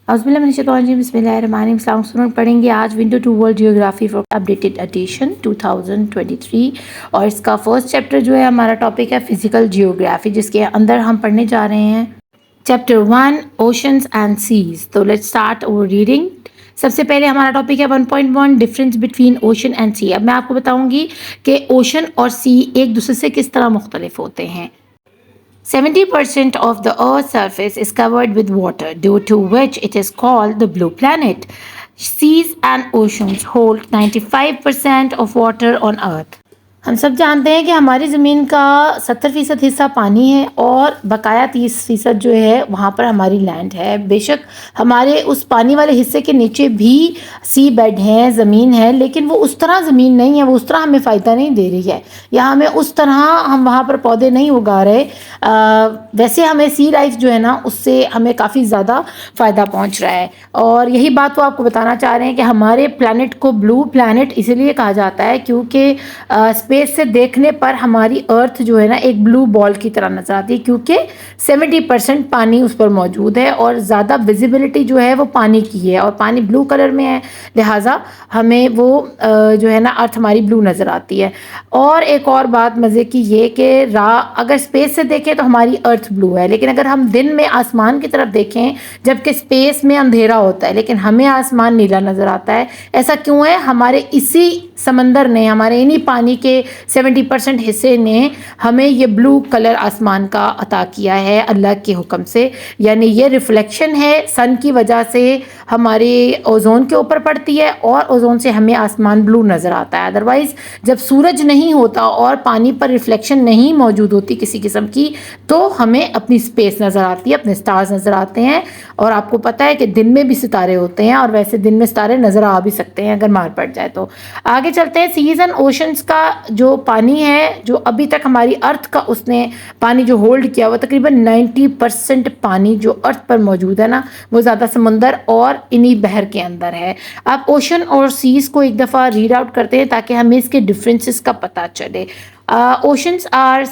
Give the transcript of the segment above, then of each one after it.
बिस्मिल्लाहिर्रहमानिर्रहीम पढ़ेंगे आज window to world geography for updated edition 2023 और इसका फर्स्ट चैप्टर जो है हमारा टॉपिक है फिजिकल जियोग्राफी, जिसके अंदर हम पढ़ने जा रहे हैं चैप्टर 1 ओशंस एंड सीज। तो लेट्स स्टार्ट ओवर रीडिंग। सबसे पहले हमारा टॉपिक है 1.1 डिफरेंस बिटवीन ओशन एंड सी। अब मैं आपको बताऊंगी कि ओशन और सी एक दूसरे से किस तरह मुख्तलिफ होते हैं। 70% of the Earth's surface is covered with water, due to which it is called the blue planet. Seas and oceans hold 95% of water on Earth. हम सब जानते हैं कि हमारी ज़मीन का 70% हिस्सा पानी है और बकाया 30% जो है वहाँ पर हमारी लैंड है। बेशक हमारे उस पानी वाले हिस्से के नीचे भी सी बेड है, ज़मीन है, लेकिन वो उस तरह ज़मीन नहीं है, वो उस तरह हमें फ़ायदा नहीं दे रही है, या हमें उस तरह हम वहाँ पर पौधे नहीं उगा रहे। वैसे हमें सी लाइफ जो है ना, उससे हमें काफ़ी ज़्यादा फ़ायदा पहुँच रहा है। और यही बात वो आपको बताना चाह रहे हैं कि हमारे प्लैनेट को ब्लू प्लैनेट इसलिए कहा जाता है क्योंकि स्पेस से देखने पर हमारी अर्थ जो है ना एक ब्लू बॉल की तरह नजर आती है, क्योंकि 70% पानी उस पर मौजूद है और ज़्यादा विजिबिलिटी जो है वो पानी की है और पानी ब्लू कलर में है, लिहाजा हमें वो जो है ना अर्थ हमारी ब्लू नज़र आती है। और एक और बात मज़े की ये कि अगर स्पेस से देखें तो हमारी अर्थ ब्लू है, लेकिन अगर हम दिन में आसमान की तरफ देखें जबकि स्पेस में अंधेरा होता है लेकिन हमें आसमान नीला नज़र आता है। ऐसा क्यों है? हमारे इसी समंदर ने, हमारे इन्हीं पानी के 70% हिस्से ने हमें ये ब्लू कलर आसमान का अता किया है अल्लाह के हुक्म से। यानी ये रिफ्लेक्शन है सन की वजह से हमारे ओजोन के ऊपर पड़ती है और ओजोन से हमें आसमान ब्लू नज़र आता है। अदरवाइज़ जब सूरज नहीं होता और पानी पर रिफ्लेक्शन नहीं मौजूद होती किसी किस्म की, तो हमें अपनी स्पेस नज़र आती है, अपने स्टार्स नज़र आते हैं। और आपको पता है कि दिन में भी सितारे होते हैं और वैसे दिन में सितारे नज़र आ भी सकते हैं अगर मार पड़ जाए तो। आगे चलते हैं। सीज एंड ओशंस का जो पानी है, जो अभी तक हमारी अर्थ का उसने पानी जो होल्ड किया हुआ, तकरीबन 90% पानी जो अर्थ पर मौजूद है ना, वो ज़्यादा समंदर और इन्हीं बहर के अंदर है। अब ओशन और सीज को एक दफ़ा रीड आउट करते हैं ताकि हमें इसके डिफरेंसेस का पता चले। Oceans are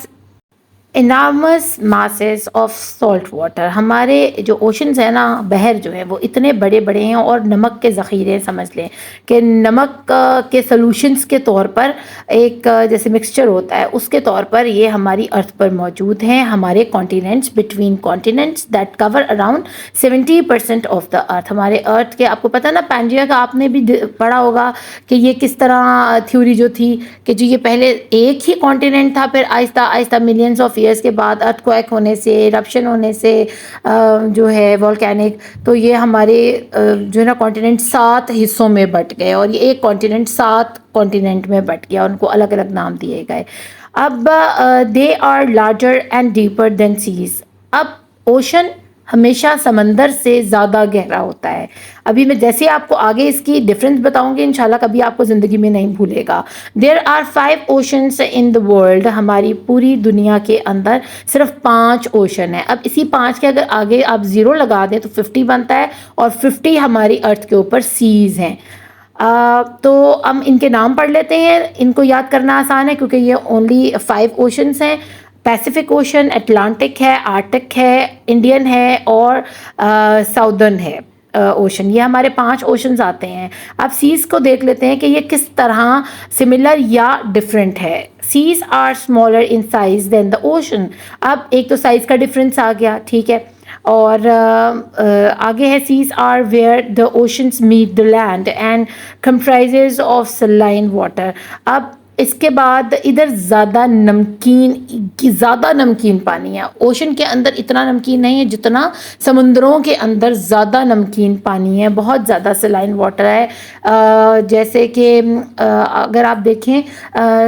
immense masses of salt water. हमारे जो ओशंस है ना, बहर जो है वो इतने बड़े बड़े हैं और नमक के ज़ख़ीरे, समझ लें कि नमक के सॉल्यूशंस के तौर पर एक जैसे मिक्सचर होता है उसके तौर पर ये हमारी अर्थ पर मौजूद हैं। हमारे continents, between continents that cover around 70% of the earth. हमारे अर्थ के, आपको पता ना पैंजिया का आपने भी पढ़ा होगा कि ये किस तरह थ्योरी जो थी कि जो ये पहले एक ही कॉन्टिनेंट था, फिर Aahista Aahista millions of years के बाद अर्थक्वेक होने से, इरप्शन होने से जो है वोल्केनिक, तो ये हमारे जो है ना कॉन्टिनेंट 7 हिस्सों में बट गए और ये एक कॉन्टिनेंट 7 कॉन्टिनेंट में बट गया, उनको अलग अलग नाम दिए गए। अब they are larger and deeper than seas. अब ओशन हमेशा समंदर से ज़्यादा गहरा होता है। अभी मैं जैसे आपको आगे इसकी डिफरेंस बताऊंगी, इंशाल्लाह कभी आपको ज़िंदगी में नहीं भूलेगा। There are 5 oceans in the world. हमारी पूरी दुनिया के अंदर सिर्फ 5 ओशन है। अब इसी 5 के अगर आगे आप ज़ीरो लगा दें तो 50 बनता है और 50 हमारी अर्थ के ऊपर सीज हैं। तो हम इनके नाम पढ़ लेते हैं। इनको याद करना आसान है क्योंकि ये ओनली 5 ओशंस हैं। पैसिफिक ओशन, अटलांटिक है, आर्टिक है, इंडियन है और साउदर्न है ओशन। ये हमारे 5 ओशंस आते हैं। अब सीज को देख लेते हैं कि ये किस तरह सिमिलर या डिफरेंट है। Seas are smaller in size than the ocean. अब एक तो साइज का डिफरेंस आ गया, ठीक है। और आगे है seas are where the oceans meet the land and comprises of saline water. अब इसके बाद इधर ज़्यादा नमकीन पानी है। ओशन के अंदर इतना नमकीन नहीं है जितना समुद्रों के अंदर ज़्यादा नमकीन पानी है, बहुत ज़्यादा सलाइन वाटर है। जैसे कि अगर आप देखें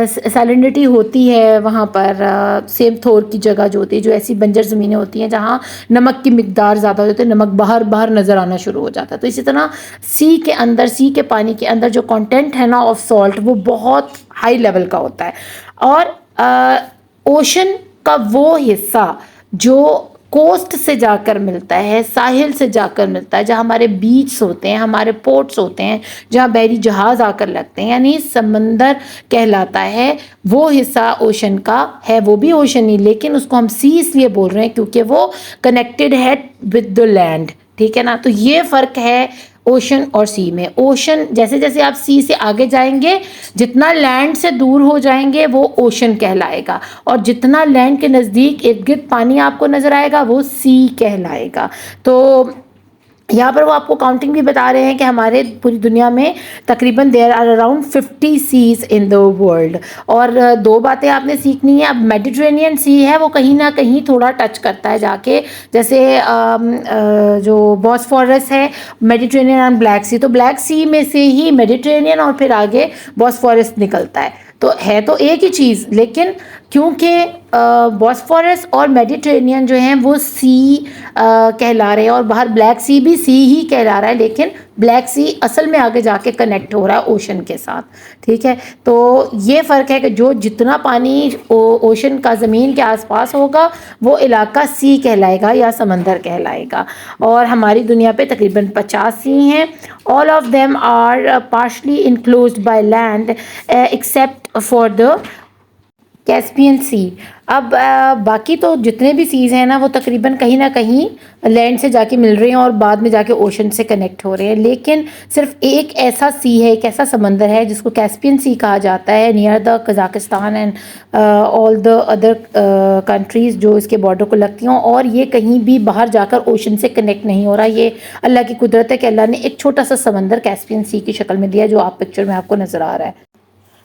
सैलिनिटी होती है वहाँ पर सेम थोर की जगह जो होती है, जो ऐसी बंजर ज़मीनें होती हैं जहाँ नमक की मिकदार ज़्यादा हो जाती है, नमक बाहर बाहर नज़र आना शुरू हो जाता है। तो इसी तरह सी के अंदर, सी के पानी के अंदर जो कंटेंट है ना ऑफ सॉल्ट, वो बहुत हाई लेवल का होता है। और ओशन का वो हिस्सा जो कोस्ट से जाकर मिलता है, साहिल से जाकर मिलता है, जहाँ हमारे बीच होते हैं, हमारे पोर्ट्स होते हैं, जहाँ बहरी जहाज़ आकर लगते हैं, यानी समंदर कहलाता है, वो हिस्सा ओशन का है। वो भी ओशन ही, लेकिन उसको हम सी इसलिए बोल रहे हैं क्योंकि वो कनेक्टेड है विद द लैंड, ठीक है ना। तो ये फ़र्क है ओशन और सी में। ओशन जैसे जैसे आप सी से आगे जाएंगे, जितना लैंड से दूर हो जाएंगे वो ओशन कहलाएगा, और जितना लैंड के नज़दीक इर्द गिर्द पानी आपको नज़र आएगा वो सी कहलाएगा। तो यहाँ पर वो आपको काउंटिंग भी बता रहे हैं कि हमारे पूरी दुनिया में तकरीबन there are around 50 seas in the world. और दो बातें आपने सीखनी है। अब मेडिटेरेनियन सी है वो कहीं ना कहीं थोड़ा टच करता है जाके, जैसे जो बॉस्फोरस है, मेडिटेरेनियन एंड ब्लैक सी, तो ब्लैक सी में से ही मेडिटेरेनियन और फिर आगे बॉस्फोरस निकलता है। तो है तो एक ही चीज़, लेकिन क्योंकि बॉस्फोरस और मेडिटेरेनियन जो हैं वो सी कहला रहे हैं, और बाहर ब्लैक सी भी सी ही कहला रहा है, लेकिन ब्लैक सी असल में आगे जाके कनेक्ट हो रहा है ओशन के साथ। ठीक है, तो ये फ़र्क है कि जो जितना पानी ओशन का ज़मीन के आसपास होगा वो इलाका सी कहलाएगा या समंदर कहलाएगा। और हमारी दुनिया पे तकरीबन 50 सी हैं। All of them are partially enclosed by land except for the Caspian sea. अब बाकी तो जितने भी सीज़ हैं ना वो तकरीबन कहीं ना कहीं लैंड से जाके मिल रहे हैं और बाद में जाके ओशन से कनेक्ट हो रहे हैं, लेकिन सिर्फ एक ऐसा सी है, एक ऐसा समंदर है जिसको कैस्पियन सी कहा जाता है, near the Kazakhstan and all the other countries जो इसके बॉर्डर को लगती हैं, और ये कहीं भी बाहर जाकर ओशन से कनेक्ट नहीं हो रहा। ये अल्लाह की कुदरत है कि अल्लाह ने एक छोटा सा समंदर कैस्पियन सी की शक्ल में दिया, जो आप पिक्चर में आपको नज़र आ रहा है।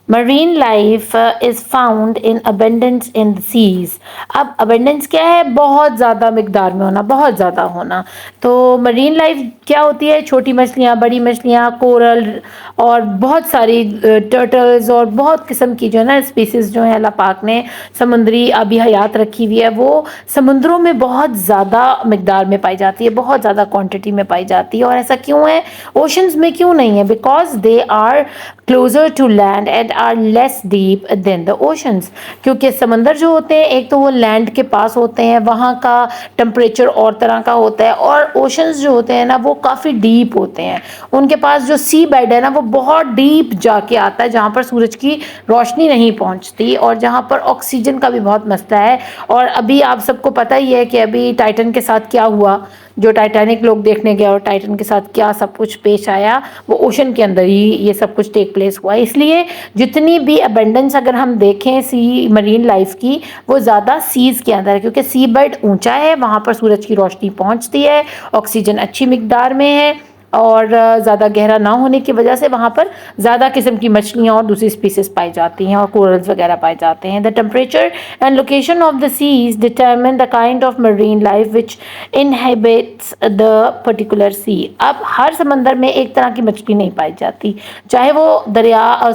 Marine life is found in abundance in the seas. अब अबेंडेंस क्या है? बहुत ज़्यादा मिकदार में होना, बहुत ज़्यादा होना। तो मरीन लाइफ क्या होती है? छोटी मछलियाँ, बड़ी मछलियाँ, कोरल और बहुत सारी टर्टल्स और बहुत किस्म की जो है ना स्पीसीज़ जो है अल्लाह पाक ने समुद्री आबी हयात रखी हुई है, वो समुद्रों में बहुत ज़्यादा मिकदार में पाई जाती है, बहुत ज़्यादा क्वांटिटी में पाई जाती है। और ऐसा क्यों है? ओशंस में क्यों नहीं है? Because they are closer to land and are less deep than the oceans. क्योंकि समंदर जो होते हैं एक तो वो लैंड के पास होते हैं, वहाँ का टेम्परेचर और तरह का होता है, और ओशंस जो होते हैं ना वो काफ़ी डीप होते हैं। उनके पास जो सी बेड है ना वो बहुत डीप जाके आता है, जहाँ पर सूरज की रोशनी नहीं पहुँचती और जहाँ पर ऑक्सीजन का भी बहुत मसला है। और अभी आप सबको पता ही है कि अभी टाइटन के साथ क्या हुआ, जो टाइटैनिक लोग देखने गए और टाइटन के साथ क्या सब कुछ पेश आया, वो ओशन के अंदर ही ये सब कुछ टेक प्लेस हुआ। इसलिए जितनी भी अबेंडेंस अगर हम देखें सी मरीन लाइफ की, वो ज़्यादा सीज़ के अंदर है, क्योंकि सी बेड ऊंचा है, वहाँ पर सूरज की रोशनी पहुँचती है, ऑक्सीजन अच्छी मिकदार में है, और ज़्यादा गहरा ना होने की वजह से वहाँ पर ज़्यादा किस्म की मछलियाँ और दूसरी स्पीसीज पाई जाती हैं और कोरल्स वगैरह पाए जाते हैं। The temperature and location of the seas determine the kind of marine life which inhabits the particular sea. अब हर समंदर में एक तरह की मछली नहीं पाई जाती, चाहे वो दरिया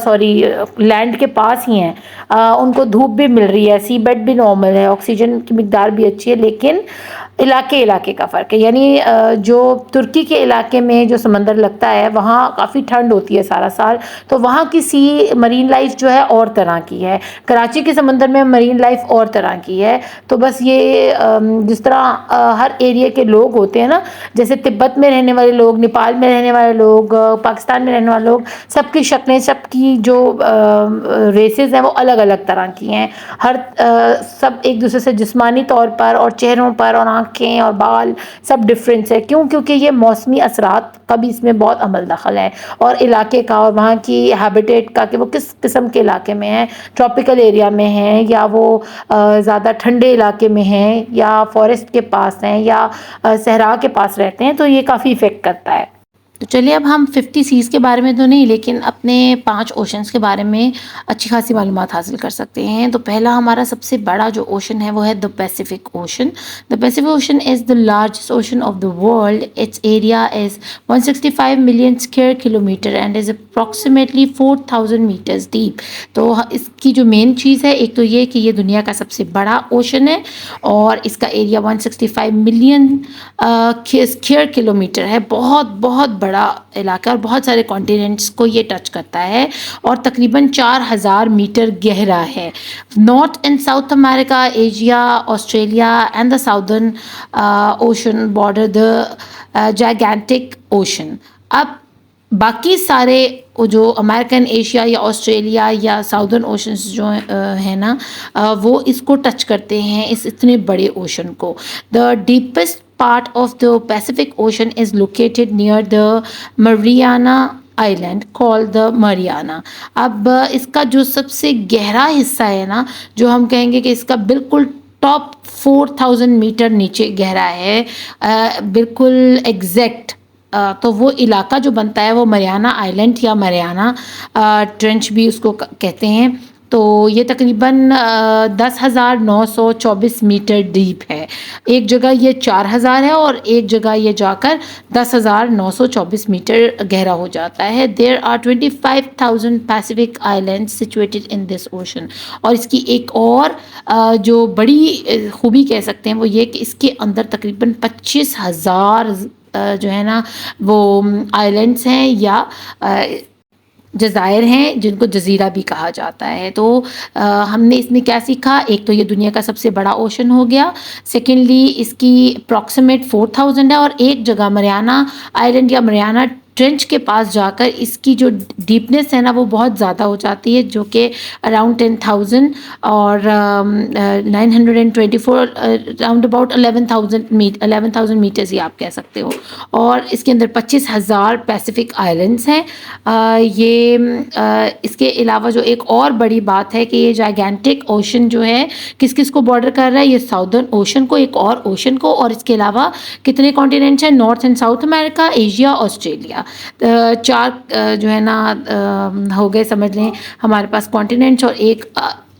लैंड के पास ही हैं, उनको धूप भी मिल रही है, सी बेड भी नॉर्मल है, ऑक्सीजन की मिकदार भी अच्छी है, लेकिन इलाके का फ़र्क है। यानी जो तुर्की के इलाके में जो समंदर लगता है वहाँ काफ़ी ठंड होती है सारा साल, तो वहाँ की सी मरीन लाइफ जो है और तरह की है। कराची के समंदर में मरीन लाइफ और तरह की है। तो बस ये जिस तरह हर एरिया के लोग होते हैं ना, जैसे तिब्बत में रहने वाले लोग, नेपाल में रहने वाले लोग, पाकिस्तान में रहने वाले लोग, सबकी शक्लें, सबकी जो रेसेस हैं वो अलग अलग तरह की हैं। सब एक दूसरे से जिस्मानी तौर पर और चेहरों पर और आँखें और बाल सब डिफरेंस है। क्यों? क्योंकि ये मौसमी असरात का भी इसमें बहुत अमल दखल है, और इलाके का और वहाँ की हैबिटेट का कि वो किस किस्म के इलाके में है, ट्रॉपिकल एरिया में है या वो ज़्यादा ठंडे इलाके में हैं या फॉरेस्ट के पास हैं या सहरा के पास रहते हैं, तो ये काफ़ी इफ़ेक्ट करता है। तो चलिए अब हम 50 सीज़ के बारे में तो नहीं, लेकिन अपने 5 ओशंस के बारे में अच्छी खासी मालूमात हासिल कर सकते हैं। तो पहला हमारा सबसे बड़ा जो ओशन है वो है the Pacific Ocean. The Pacific Ocean is the largest ocean of the world. Its area is 165 million square kilometre and is approximately 4000 metres deep. तो इसकी जो मेन चीज़ है, एक तो ये कि ये दुनिया का सबसे बड़ा ओशन है और इसका एरिया 165 मिलियन स्क्वायर किलोमीटर है। बहुत बहुत बड़ा इलाका और बहुत सारे कॉन्टिनेंट्स को ये टच करता है, और तकरीबन 4000 मीटर गहरा है। North and south America, Asia, Australia and the southern ocean border the gigantic ocean. अब बाकी सारे जो अमेरिकन, एशिया या ऑस्ट्रेलिया या साउदर्न ओशंस जो है ना, वो इसको टच करते हैं, इस इतने बड़े ओशन को। The deepest part of the Pacific Ocean is located near the Mariana island called the Mariana. अब इसका जो सबसे गहरा हिस्सा है ना, जो हम कहेंगे कि इसका बिल्कुल टॉप 4000 मीटर नीचे गहरा है, बिल्कुल एग्जैक्ट, तो वो इलाका जो बनता है वो मरियाना आइलैंड या मरियाना ट्रेंच भी उसको कहते हैं। तो ये तकरीबन 10,924 मीटर डीप है। एक जगह ये 4,000 है और एक जगह ये जाकर 10,924 मीटर गहरा हो जाता है। There are 25,000 Pacific islands situated in this ocean. और इसकी एक और जो बड़ी खूबी कह सकते हैं वो ये कि इसके अंदर तकरीबन 25,000 जो है ना वो आइलैंड्स हैं या जज़ायर हैं, जिनको जज़ीरा भी कहा जाता है। तो हमने इसमें क्या सीखा, एक तो ये दुनिया का सबसे बड़ा ओशन हो गया, सेकेंडली इसकी अप्रॉक्सीमेट 4000 है, और एक जगह मरियाना आइलैंड या मरियाना ट्रेंच के पास जाकर इसकी जो डीपनेस है ना वो बहुत ज़्यादा हो जाती है, जो कि अराउंड 10,000 और 924 अराउंड अबाउट 11,000 मीटर्स ही आप कह सकते हो। और इसके अंदर 25,000 पैसिफिक आइलैंड्स हैं। इसके अलावा जो एक और बड़ी बात है कि ये जाइगेंटिक ओशन जो है किस किस को बॉर्डर कर रहा है, ये साउदर्न ओशन को, एक और ओशन को, और इसके अलावा कितने कॉन्टिनेंट्स हैं, north and south America, Asia, Australia. चार जो है ना हो गए, समझ लें हमारे पास कॉन्टिनेंट्स, और एक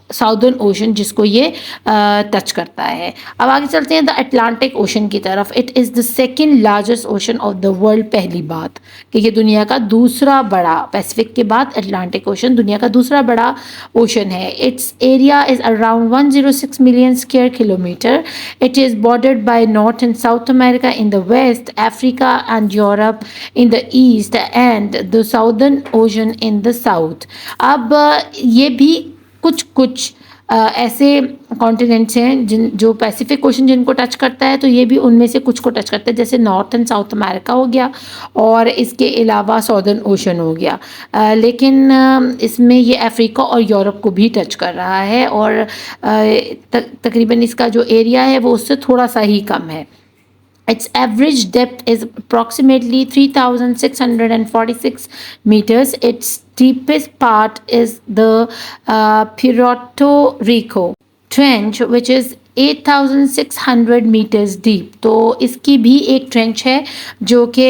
साउदर्न ओशन जिसको ये टच करता है। अब आगे चलते हैं द अटलांटिक ओशन की तरफ। It is the second largest ocean of the world. पहली बात कि ये दुनिया का दूसरा बड़ा, पैसिफिक के बाद अटलांटिक ओशन दुनिया का दूसरा बड़ा ओशन है। Its area is around 106 million square kilometre. It is bordered by North and south America in the west, Africa and Europe in the east, and the southern ocean in the south. अब ये भी कुछ ऐसे continents हैं जो Pacific ocean जिनको touch करता है, तो ये भी उनमें से कुछ को टच करता है, जैसे नॉर्थ एंड साउथ अमेरिका हो गया और इसके अलावा साउदर्न ओशन हो गया। लेकिन इसमें ये अफ्रीका और यूरोप को भी टच कर रहा है, और तकरीबन इसका जो एरिया है वो उससे थोड़ा सा ही कम है। Its average depth is approximately 3,646 meters. Its deepest part is the Puerto Rico Trench, which is 8,600 meters deep। तो इसकी भी एक ट्रेंच है जो कि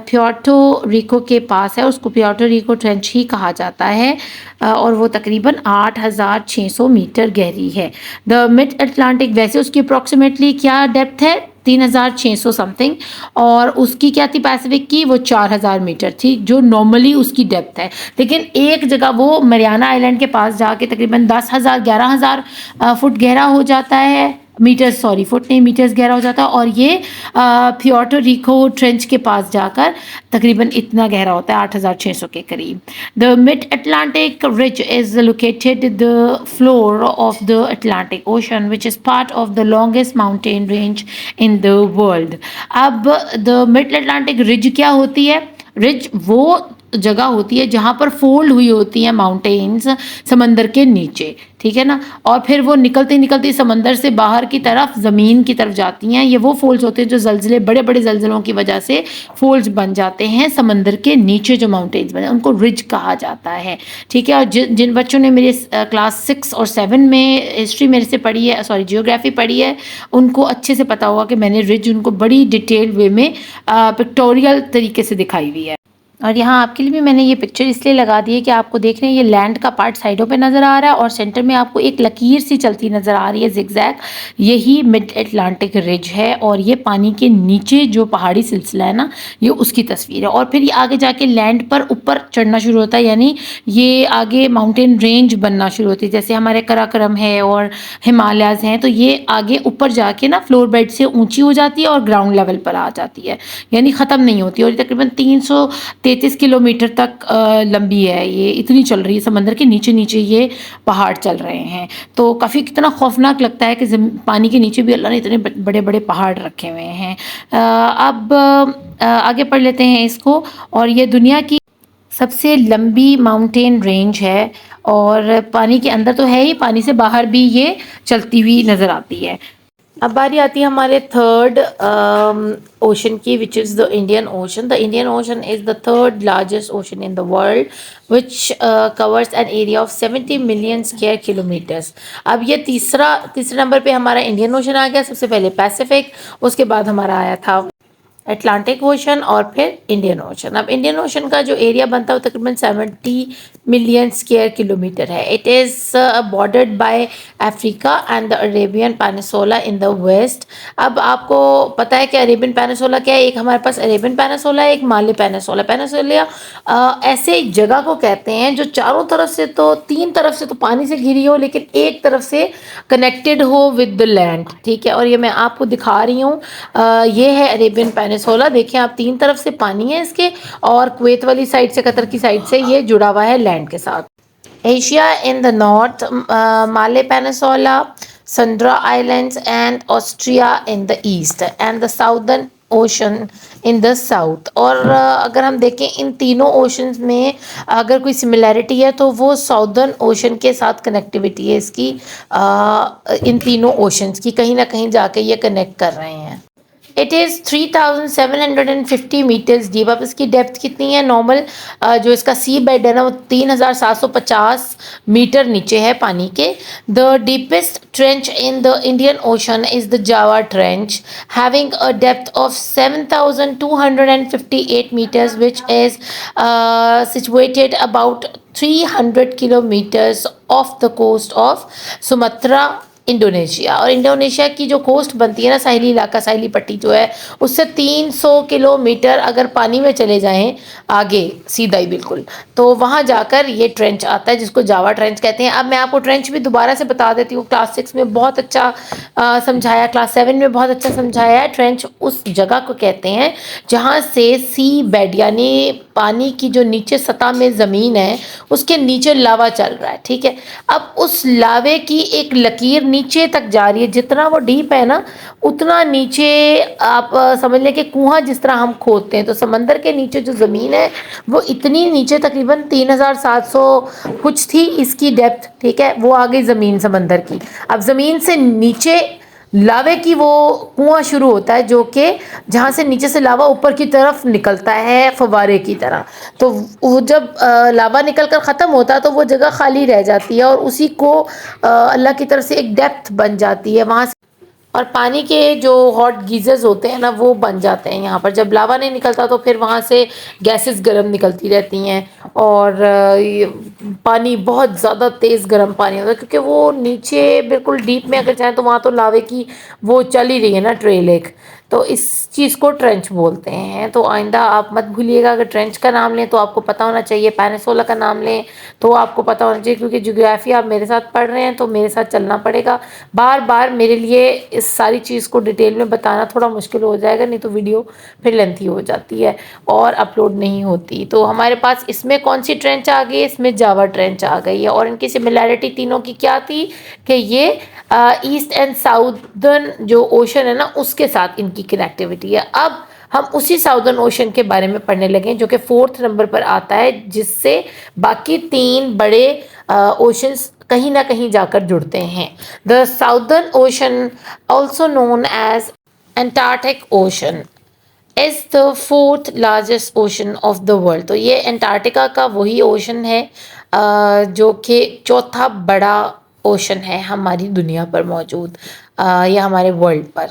प्योर्टो रिको के पास है, उसको प्योर्टो रिको ट्रेंच ही कहा जाता है, और वो तकरीबन 8,600 मीटर गहरी है। द मिड अटलांटिक, वैसे उसकी अप्रॉक्सीमेटली क्या डेप्थ है, 3,600 समथिंग, और उसकी क्या थी पैसिफिक की, वो 4,000 मीटर थी, जो नॉर्मली उसकी डेप्थ है। लेकिन एक जगह वो मरियाना आइलैंड के पास जाके तकरीबन 10,000 11,000 फुट गहरा हो जाता है, मीटर्स, सॉरी फुट नहीं, मीटर्स गहरा हो जाता है, और ये प्योर्टो रिको ट्रेंच के पास जाकर तकरीबन इतना गहरा होता है, 8,600 के करीब। The mid Atlantic ridge is located the floor of the Atlantic ocean which is part of the longest mountain range in the world. अब द मिड अटलांटिक रिज क्या होती है, रिज वो जगह होती है जहाँ पर फोल्ड हुई होती हैं माउंटेन्स समंदर के नीचे, ठीक है ना, और फिर वो निकलती निकलती समंदर से बाहर की तरफ ज़मीन की तरफ जाती हैं। ये वो फोल्ड्स होते हैं जो जलज़ले, बड़े बड़े जलज़लों की वजह से फोल्ड्स बन जाते हैं समंदर के नीचे, जो माउंटेन्स बने उनको रिज कहा जाता है, ठीक है। और जिन बच्चों ने मेरे क्लास 6 और 7 में हिस्ट्री मेरे से पढ़ी है, सॉरी जियोग्राफी पढ़ी है, उनको अच्छे से पता होगा कि मैंने रिज उनको बड़ी डिटेल वे में पिक्टोरियल तरीके से दिखाई हुई है। और यहाँ आपके लिए भी मैंने ये पिक्चर इसलिए लगा दी है कि आपको देख रहे हैं ये लैंड का पार्ट साइडों पे नज़र आ रहा है और सेंटर में आपको एक लकीर सी चलती नज़र आ रही है जिगजैग, यही मिड अटलांटिक रिज है। और ये पानी के नीचे जो पहाड़ी सिलसिला है ना, ये उसकी तस्वीर है। और फिर ये आगे जाके लैंड पर ऊपर चढ़ना शुरू होता है, यानी ये आगे माउंटेन रेंज बनना शुरू होती है, जैसे हमारे कराकरम है और हिमालयाज़ हैं, तो ये आगे ऊपर जाके ना फ्लोर बेड से ऊँची हो जाती है और ग्राउंड लेवल पर आ जाती है, यानी ख़त्म नहीं होती। और ये तकरीबन 333 किलोमीटर तक लंबी है, ये इतनी चल रही है, समंदर के नीचे नीचे ये पहाड़ चल रहे हैं। तो काफ़ी कितना खौफनाक लगता है कि पानी के नीचे भी अल्लाह ने इतने बड़े बड़े पहाड़ रखे हुए हैं। अब आगे पढ़ लेते हैं इसको। और ये दुनिया की सबसे लंबी माउंटेन रेंज है, और पानी के अंदर तो है ही, पानी से बाहर भी ये चलती हुई नज़र आती है। अब बारी आती है हमारे थर्ड ओशन की, which is the Indian ocean. The Indian ocean is the third largest ocean in the world, which covers an area of 70 million square kilometres. अब ये तीसरे नंबर पे हमारा इंडियन ओशन आ गया. सबसे पहले पैसिफिक, उसके बाद हमारा आया था अटलांटिक ओशन और फिर इंडियन ओशन. अब इंडियन ओशन का जो एरिया बनता है वो तकरीबन 70 मिलियन स्क्वायर किलोमीटर है. It is bordered by Africa and the Arabian peninsula in the west. अब आपको पता है कि अरेबियन पेनिसोला क्या है. एक हमारे पास अरेबियन पेनिसोला है, एक माले पेनिसोला. पेनिसोला ऐसे एक जगह को कहते हैं जो चारों तरफ से तो, तीन तरफ से तो पानी से घिरी हो, लेकिन एक तरफ से कनेक्टेड हो विद द लैंड. ठीक है, और ये मैं आपको दिखा रही हूँ. ये है अरेबियन पेनिसोला. देखें आप, तीन तरफ से पानी है इसके, और कुवैत वाली साइड से, कतर की साइड से ये जुड़ा हुआ है लैंड के साथ. Asia in the north, Malay peninsula, Sunda islands and Austria in the east and the southern ocean in the south. और अगर हम देखें इन तीनों ओशंस में अगर कोई सिमिलैरिटी है तो वो साउदर्न ओशन के साथ कनेक्टिविटी है इसकी. इन तीनों ओशंस की कहीं ना कहीं जाके ये कनेक्ट कर रहे हैं. It is 3750 metres deep. अब इसकी डेप्थ कितनी है? नॉर्मल जो इसका सी बेड है ना वो 3750 मीटर नीचे है पानी के. The deepest trench in the Indian ocean is the Java trench, having a depth of 7258 meters, which is situated about 300 kilometers off the coast of Sumatra, Indonesia. और इंडोनेशिया की जो कोस्ट बनती है ना, साहिली इलाका, साहिली पट्टी जो है, उससे 300 किलोमीटर अगर पानी में चले जाएं आगे सीधा ही बिल्कुल, तो वहाँ जाकर ये ट्रेंच आता है जिसको जावा ट्रेंच कहते हैं. अब मैं आपको ट्रेंच भी दोबारा से बता देती हूँ. क्लास 6 में बहुत अच्छा समझाया, क्लास 7 में बहुत अच्छा समझाया है. ट्रेंच उस जगह को कहते हैं जहाँ से सी बेड यानी पानी की जो नीचे सतह में ज़मीन है उसके नीचे लावा चल रहा है. ठीक है, अब उस लावे की एक लकीर नीचे तक जा रही है. जितना वो डीप है ना उतना नीचे, आप समझ लें कि कुआं जिस तरह हम खोदते हैं, तो समंदर के नीचे जो ज़मीन है वो इतनी नीचे, तकरीबन 3700 कुछ थी इसकी डेप्थ. ठीक है, वो आ गई ज़मीन समंदर की. अब ज़मीन से नीचे लावे की वो कुआं शुरू होता है जो कि जहाँ से नीचे से लावा ऊपर की तरफ निकलता है फव्वारे की तरह. तो वो जब लावा निकल कर ख़त्म होता है तो वो जगह खाली रह जाती है और उसी को अल्लाह की तरफ से एक डेप्थ बन जाती है वहाँ से. और पानी के जो हॉट गीज़र्स होते हैं ना वो बन जाते हैं यहाँ पर. जब लावा नहीं निकलता तो फिर वहाँ से गैसेस गर्म निकलती रहती हैं, और ये पानी बहुत ज़्यादा तेज़ गर्म पानी होता है क्योंकि वो नीचे बिल्कुल डीप में अगर जाए तो वहाँ तो लावे की वो चल ही रही है ना ट्रेल एक. तो इस चीज़ को ट्रेंच बोलते हैं. तो आइंदा आप मत भूलिएगा, अगर ट्रेंच का नाम लें तो आपको पता होना चाहिए, पेनिसोला का नाम लें तो आपको पता होना चाहिए, क्योंकि ज्योग्राफी आप मेरे साथ पढ़ रहे हैं तो मेरे साथ चलना पड़ेगा. बार बार मेरे लिए इस सारी चीज़ को डिटेल में बताना थोड़ा मुश्किल हो जाएगा, नहीं तो वीडियो फिर लेंथी हो जाती है और अपलोड नहीं होती. तो हमारे पास इसमें कौन सी ट्रेंच आ गई? इसमें जावा ट्रेंच आ गई है. और इनकी सिमिलैरिटी तीनों की क्या थी कि ये ईस्ट एंड साउदर्न जो ओशन है ना उसके साथ इनकी कनेक्टिविटी है. अब हम उसी साउदर्न ओशन के बारे में पढ़ने लगे जो कि 4th नंबर पर आता है, जिससे बाकी तीन बड़े ओशंस कहीं ना कहीं जाकर जुड़ते हैं. The southern Ocean, also known as Antarctic Ocean, is the 4th largest ocean of the world. तो ये एंटार्क्टिका का वही ओशन है जो कि चौथा बड़ा ओशन है हमारी दुनिया पर मौजूद, या हमारे वर्ल्ड पर.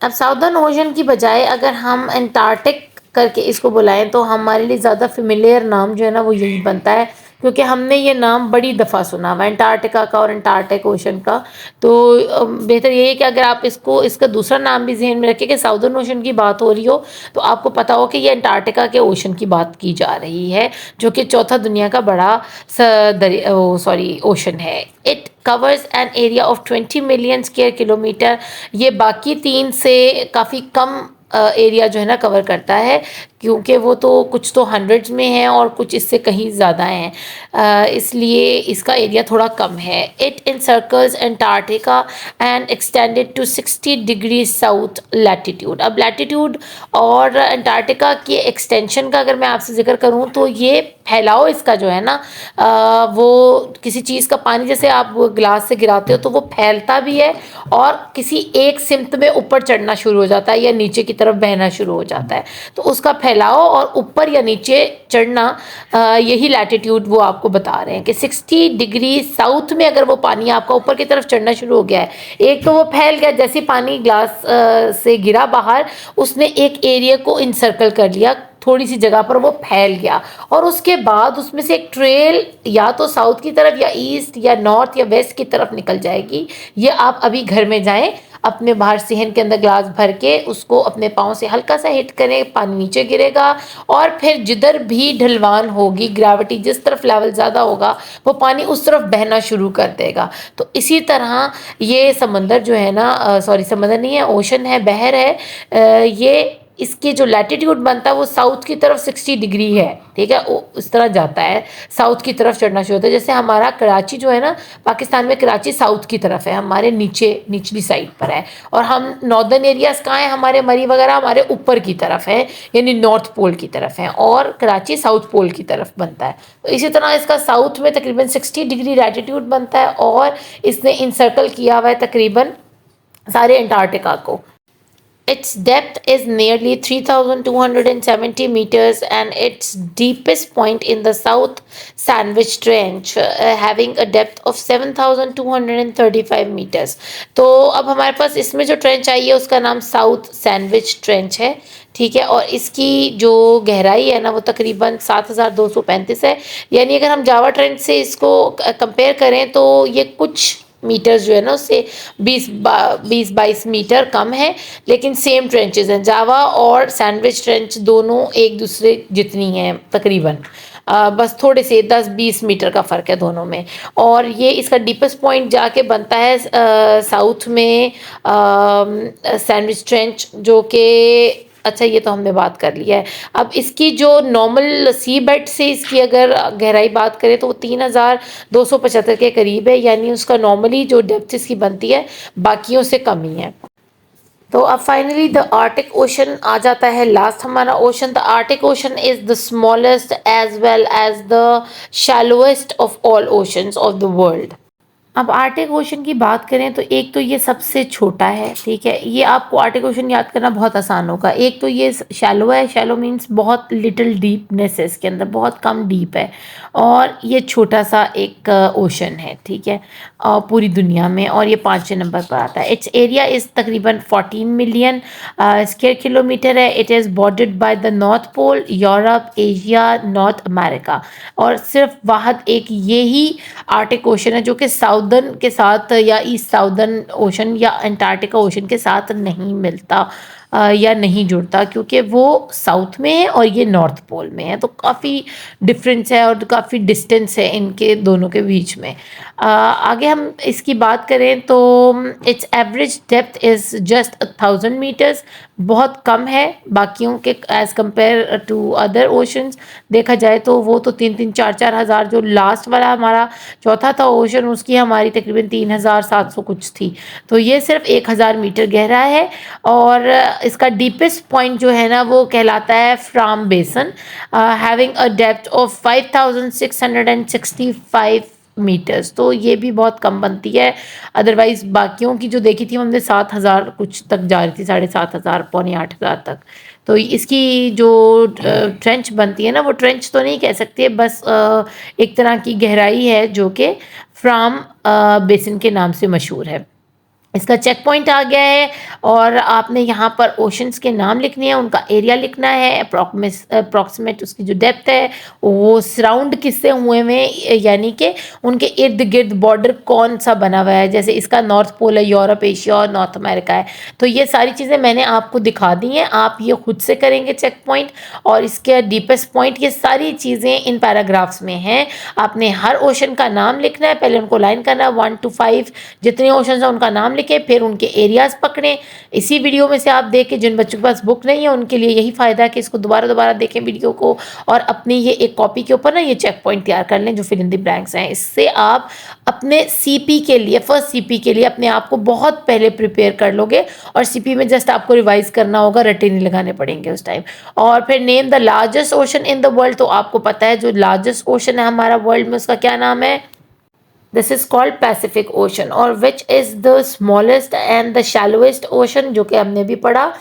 अब साउदर्न ओशन की बजाय अगर हम एंटार्क्टिक करके इसको बुलाएं तो हमारे लिए ज़्यादा फेमिलियर नाम जो है ना वो यही बनता है, क्योंकि हमने ये नाम बड़ी दफ़ा सुना हुआ एंटार्क्टिका का और एंटार्क्टिक ओशन का. तो बेहतर ये है कि अगर आप इसका दूसरा नाम भी जहन में रखें कि साउदर्न ओशन की बात हो रही हो तो आपको पता हो कि ये एंटार्क्टिका के ओशन की बात की जा रही है जो कि चौथा दुनिया का बड़ा ओशन है. It covers an area of 20 million square kilometre. ये बाकी तीन से काफ़ी कम एरिया जो है ना कवर करता है. क्योंकि वो तो कुछ तो हंड्रेड्स में है और कुछ इससे कहीं ज़्यादा हैं, इसलिए इसका एरिया थोड़ा कम है। It encircles Antarctica and extended to 60 degree south latitude. अब लैटिट्यूड और अंटार्कटिका के एक्सटेंशन का अगर मैं आपसे जिक्र करूँ तो ये फैलाव इसका जो है ना, वो किसी चीज़ का पानी जैसे आप गिलास से गिराते हो तो वो फैलता भी है और किसी एक सिमत में ऊपर चढ़ना शुरू हो जाता है या नीचे की तरफ बहना शुरू हो जाता है। तो उसका फैलाव और ऊपर या नीचे चढ़ना, यही लैटिट्यूड वो आपको बता रहे हैं कि 60 डिग्री साउथ में अगर वो पानी आपका ऊपर की तरफ चढ़ना शुरू हो गया है, एक तो वो फैल गया, जैसे पानी ग्लास से गिरा बाहर, उसने एक एरिया को इनसर्कल कर लिया, थोड़ी सी जगह पर वो फैल गया और उसके बाद उसमें से एक ट्रेल या तो साउथ की तरफ या ईस्ट या नॉर्थ या वेस्ट की तरफ निकल जाएगी। ये आप अभी घर में जाएं, अपने बाहर सिहन के अंदर ग्लास भर के उसको अपने पाँव से हल्का सा हिट करें, पानी नीचे गिरेगा और फिर जिधर भी ढलवान होगी, ग्रेविटी जिस तरफ लेवल ज़्यादा होगा वो पानी उस तरफ बहना शुरू कर देगा। तो इसी तरह ये समंदर जो है ना, सॉरी समंदर नहीं है, ओशन है, बहर है, ये इसके जो लैटिट्यूड बनता है वो साउथ की तरफ 60 डिग्री है, ठीक है, वो उस तरह जाता है, साउथ की तरफ चढ़ना शुरू होता है। जैसे हमारा कराची जो है ना, पाकिस्तान में कराची साउथ की तरफ है, हमारे नीचे निचली साइड पर है, और हम नॉर्दर्न एरियाज़ कहाँ हैं, हमारे मरी वगैरह हमारे ऊपर की तरफ है, यानी नॉर्थ पोल की तरफ है, और कराची साउथ पोल की तरफ बनता है। तो इसी तरह इसका साउथ में तकरीबन 60 डिग्री लैटिट्यूड बनता है और इसने इंसर्कल किया हुआ है तकरीबन सारे अंटार्कटिका को। Its depth is nearly 3,270 meters and its deepest point in the South Sandwich Trench, having a depth of 7,235 meters. तो अब हमारे पास इसमें जो ट्रेंच आई है उसका नाम साउथ सैंडविच ट्रेंच है, ठीक है, और इसकी जो गहराई है ना वो तकरीबन 7,235 है। यानी अगर हम जावा ट्रेंच से इसको कंपेयर करें तो ये कुछ मीटर्स जो है ना उससे 20-22 मीटर कम है, लेकिन सेम ट्रेंचेस हैं। जावा और सैंडविच ट्रेंच दोनों एक दूसरे जितनी हैं तकरीबन, बस थोड़े से 10-20 मीटर का फ़र्क है दोनों में। और ये इसका डीपेस्ट पॉइंट जाके बनता है साउथ में सैंडविच ट्रेंच, जो कि अच्छा ये तो हमने बात कर लिया है। अब इसकी जो नॉर्मल सी बेड से इसकी अगर गहराई बात करें तो वो 3,275 के करीब है, यानी उसका नॉर्मली जो डेप्थ इसकी बनती है बाकियों से कम ही है। तो अब फाइनली द आर्टिक ओशन आ जाता है, लास्ट हमारा ocean. The Arctic ocean is the smallest as well as the shallowest of all oceans of the world. अब आर्टिक ओशन की बात करें तो एक तो ये सबसे छोटा है, ठीक है, ये आपको आर्टिक ओशन याद करना बहुत आसान होगा। एक तो ये शैलो है, शैलो मीन्स बहुत लिटिल डीपनेस है इसके अंदर, बहुत कम डीप है, और ये छोटा सा एक ओशन है, ठीक है, पूरी दुनिया में, और ये 5वें नंबर पर आता है। इट्स एरिया इज़ तकरीबन 14 मिलियन स्क्वायर किलोमीटर है। It is bordered by the North Pole, Europe, Asia, North America, और सिर्फ वाहद एक ये ही आर्टिक ओशन है जो कि साउदर्न के साथ या ईस्ट साउदर्न ओशन या अंटार्कटिका ओशन के साथ नहीं मिलता या नहीं जुड़ता, क्योंकि वो साउथ में है और ये नॉर्थ पोल में है। तो काफ़ी डिफरेंस है और काफ़ी डिस्टेंस है इनके दोनों के बीच में। आगे हम इसकी बात करें तो its average depth is just 1,000 metres, बहुत कम है बाकियों के as compared to other oceans. देखा जाए तो वो तो 3-3, 4-4 हज़ार, जो लास्ट वाला हमारा चौथा था ओशन उसकी हमारी तकरीबन 3,700 कुछ थी, तो ये सिर्फ 1,000 मीटर गहरा है। और इसका डीपेस्ट पॉइंट जो है ना वो कहलाता है Fram Basin, having a depth of 5,665 metres, तो ये भी बहुत कम बनती है। अदरवाइज़ बाकियों की जो देखी थी हमने 7,000 कुछ तक जा रही थी, 7,500 पौने 8,000 तक। तो इसकी जो ट्रेंच बनती है ना वो ट्रेंच तो नहीं कह सकते, बस एक तरह की गहराई है जो कि फ्राम बेसिन के नाम से मशहूर है। इसका चेक पॉइंट आ गया है और आपने यहाँ पर ओशंस के नाम लिखने हैं, उनका एरिया लिखना है, अप्रॉक्सीमेट उसकी जो डेप्थ है वो सराउंड किससे हुए हुए, यानी कि उनके इर्द गिर्द बॉर्डर कौन सा बना हुआ है। जैसे इसका नॉर्थ पोल है, यूरोप, एशिया और नॉर्थ अमेरिका है। तो ये सारी चीज़ें मैंने आपको दिखा दी हैं, आप ये खुद से करेंगे चेक पॉइंट। और इसके डीपेस्ट पॉइंट, ये सारी चीज़ें इन पैराग्राफ्स में हैं। आपने हर ओशन का नाम लिखना है, पहले उनको लाइन करना है 1 to 5 जितने ओशन हैं उनका नाम लिखना देखें, फिर उनके एरियाज़ पकड़ें। इसी वीडियो में से आप देखें, जिन बच्चों के पास बुक नहीं है उनके लिए यही फ़ायदा है कि इसको दोबारा देखें वीडियो को, और अपनी ये एक कॉपी के ऊपर ना ये चेक पॉइंट तैयार कर लें जो फिल इन द ब्लैंक्स हैं। इससे आप अपने सीपी के लिए, फर्स्ट सीपी के लिए अपने आप को बहुत पहले प्रिपेयर कर लोगे, और सीपी में जस्ट आपको रिवाइज करना होगा, रट्टे नहीं लगाने पड़ेंगे उस टाइम। और फिर name the largest ocean in the world, तो आपको पता है जो लार्जेस्ट ओशन है हमारा वर्ल्ड में उसका क्या नाम है? This is called Pacific ocean. और which is the smallest and the shallowest ocean, जो कि हमने भी पढ़ा,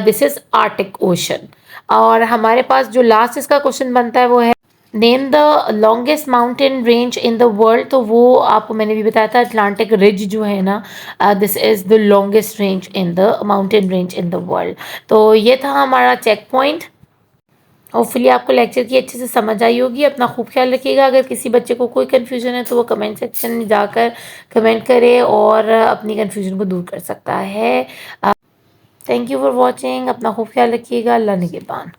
दिस इज आर्टिक ओशन। और हमारे पास जो लास्ट इसका क्वेश्चन बनता है वो है name the longest mountain range in the world, तो वो आपको मैंने भी बताया था, अटलांटिक रिज जो है ना, this is the longest range in the mountain range in the world. तो ये था हमारा चेक पॉइंट। होपफुली आपको लेक्चर की अच्छे से समझ आई होगी। अपना खूब ख्याल रखिएगा। अगर किसी बच्चे को कोई कन्फ्यूजन है तो वो कमेंट सेक्शन में जाकर कमेंट करे और अपनी कन्फ्यूजन को दूर कर सकता है। Thank you for watching. अपना खूब ख्याल रखिएगा। अल्लाह निगहबान।